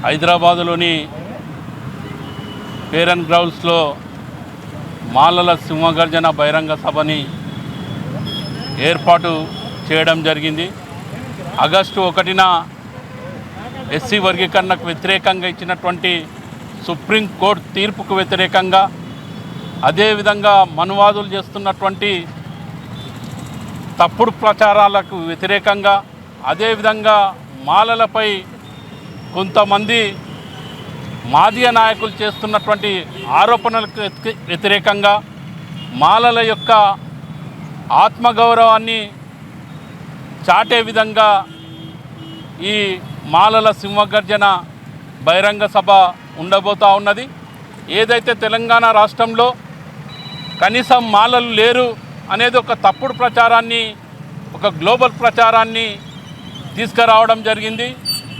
హైదరాబాదులోని పేరన్ గ్రౌండ్స్లో మాలల సింహగర్జన బహిరంగ సభని ఏర్పాటు చేయడం జరిగింది. ఆగస్టు 1న ఎస్సీ వర్గీకరణకు వ్యతిరేకంగా ఇచ్చినటువంటి సుప్రీంకోర్టు తీర్పుకు వ్యతిరేకంగా, అదేవిధంగా మనువాదులు చేస్తున్నటువంటి తప్పుడు ప్రచారాలకు వ్యతిరేకంగా, అదేవిధంగా మాలలపై కొంతమంది మాదిగ నాయకులు చేస్తున్నటువంటి ఆరోపణలకు వ్యతిరేకంగా, మాలల యొక్క ఆత్మగౌరవాన్ని చాటే విధంగా ఈ మాలల సింహగర్జన బహిరంగ సభ ఉండబోతూ ఉన్నది. ఏదైతే తెలంగాణ రాష్ట్రంలో కనీసం మాలలు లేరు అనేది ఒక తప్పుడు ప్రచారాన్ని, ఒక గ్లోబల్ ప్రచారాన్ని తీసుకురావడం జరిగింది.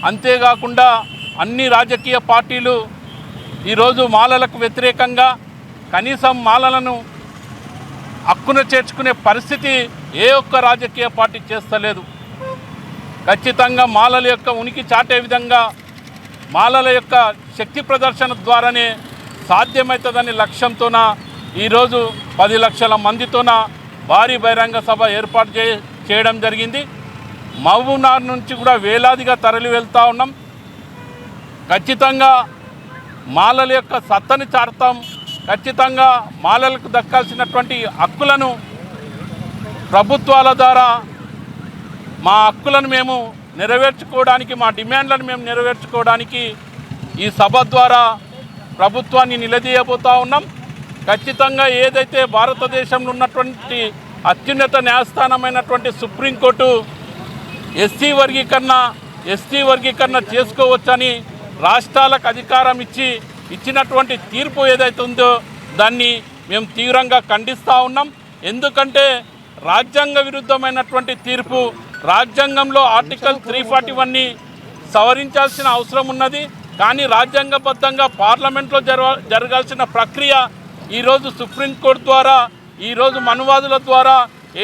అంతేకాకుండా అన్ని రాజకీయ పార్టీలు ఈరోజు మాలలకు వ్యతిరేకంగా, కనీసం మాలలను హక్కున చేర్చుకునే పరిస్థితి ఏ ఒక్క రాజకీయ పార్టీ చేస్తలేదు. ఖచ్చితంగా మాలల యొక్క ఉనికి చాటే విధంగా, మాలల యొక్క శక్తి ప్రదర్శన ద్వారానే సాధ్యమవుతుందని లక్ష్యంతోన ఈరోజు 10 లక్షల మందితోన భారీ బహిరంగ సభ ఏర్పాటు చేయడం జరిగింది. మహబూబ్నగర్ నుంచి కూడా వేలాదిగా తరలి వెళ్తూ ఉన్నాం. ఖచ్చితంగా మాలల యొక్క సత్తని చాటుతాం. ఖచ్చితంగా మాలలకు దక్కాల్సినటువంటి హక్కులను ప్రభుత్వాల ద్వారా మా హక్కులను మేము నెరవేర్చుకోవడానికి, మా డిమాండ్లను మేము నెరవేర్చుకోవడానికి ఈ సభ ద్వారా ప్రభుత్వాన్ని నిలదీయబోతూ ఉన్నాం. ఖచ్చితంగా ఏదైతే భారతదేశంలో ఉన్నటువంటి అత్యున్నత న్యాయస్థానమైనటువంటి సుప్రీంకోర్టు ఎస్టీ వర్గీకరణ చేసుకోవచ్చని రాష్ట్రాలకు అధికారం ఇచ్చినటువంటి తీర్పు ఏదైతే ఉందో దాన్ని మేము తీవ్రంగా ఖండిస్తూ ఉన్నాం. ఎందుకంటే రాజ్యాంగ విరుద్ధమైనటువంటి తీర్పు. రాజ్యాంగంలో ఆర్టికల్ 341ని సవరించాల్సిన అవసరం ఉన్నది. కానీ రాజ్యాంగబద్ధంగా పార్లమెంట్లో జరగాల్సిన ప్రక్రియ ఈరోజు సుప్రీంకోర్టు ద్వారా, ఈరోజు మనువాదుల ద్వారా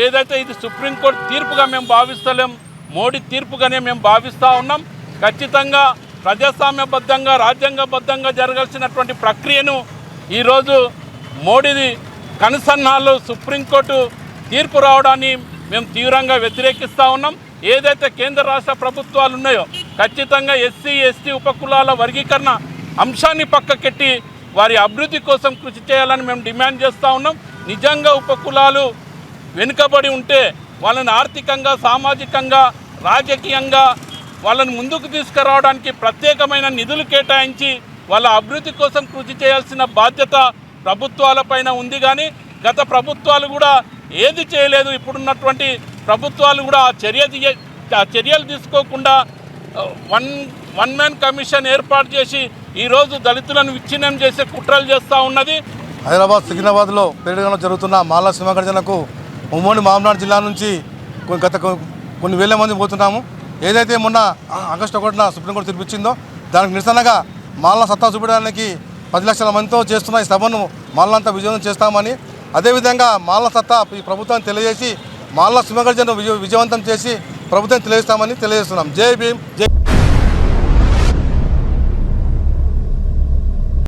ఏదైతే ఇది సుప్రీంకోర్టు తీర్పుగా మేము భావిస్తలేం, మోడీ తీర్పుగానే మేము భావిస్తూ ఉన్నాం. ఖచ్చితంగా ప్రజాస్వామ్యబద్ధంగా, రాజ్యాంగబద్ధంగా జరగాల్సినటువంటి ప్రక్రియను ఈరోజు మోడీది కనుసన్నాల్లో సుప్రీంకోర్టు తీర్పు రావడాన్ని మేము తీవ్రంగా వ్యతిరేకిస్తూ ఉన్నాం. ఏదైతే కేంద్ర రాష్ట్ర ప్రభుత్వాలు ఉన్నాయో ఖచ్చితంగా ఎస్సీ ఎస్టీ ఉపకులాల వర్గీకరణ అంశాన్ని పక్కకెట్టి వారి అభివృద్ధి కోసం కృషి చేయాలని మేము డిమాండ్ చేస్తూ ఉన్నాం. నిజంగా ఉపకులాలు వెనుకబడి ఉంటే వాళ్ళని ఆర్థికంగా, సామాజికంగా, రాజకీయంగా వాళ్ళని ముందుకు తీసుకురావడానికి ప్రత్యేకమైన నిధులు కేటాయించి వాళ్ళ అభివృద్ధి కోసం కృషి చేయాల్సిన బాధ్యత ప్రభుత్వాలపైన ఉంది. కానీ గత ప్రభుత్వాలు కూడా ఏది చేయలేదు. ఇప్పుడున్నటువంటి ప్రభుత్వాలు కూడా ఆ చర్యలు తీసుకోకుండా వన్ మ్యాన్ కమిషన్ ఏర్పాటు చేసి ఈరోజు దళితులను విచ్ఛిన్నం చేసే కుట్రలు చేస్తూ ఉన్నది. హైదరాబాద్ సికింద్రాబాద్లో పేరుగంలో జరుగుతున్న మాలల సింహగర్జనకు ఉమ్మడి మహబూబ్నగర్ జిల్లా నుంచి గత కొన్ని వేల మంది పోతున్నాము. ఏదైతే మొన్న ఆగస్టు 1న సుప్రీంకోర్టు తీర్పిచ్చిందో దానికి నిరసనగా మాలల సత్తా చూపడానికి 10 లక్షల మందితో చేస్తున్న ఈ సభను మాలలంతా విజయవంతం చేస్తామని, అదేవిధంగా మాలల సత్తా ఈ ప్రభుత్వాన్ని తెలియజేసి మాలల సింహగర్జనను విజయవంతం చేసి ప్రభుత్వం తెలియజేస్తామని తెలియజేస్తున్నాం. జై భీమ్, జై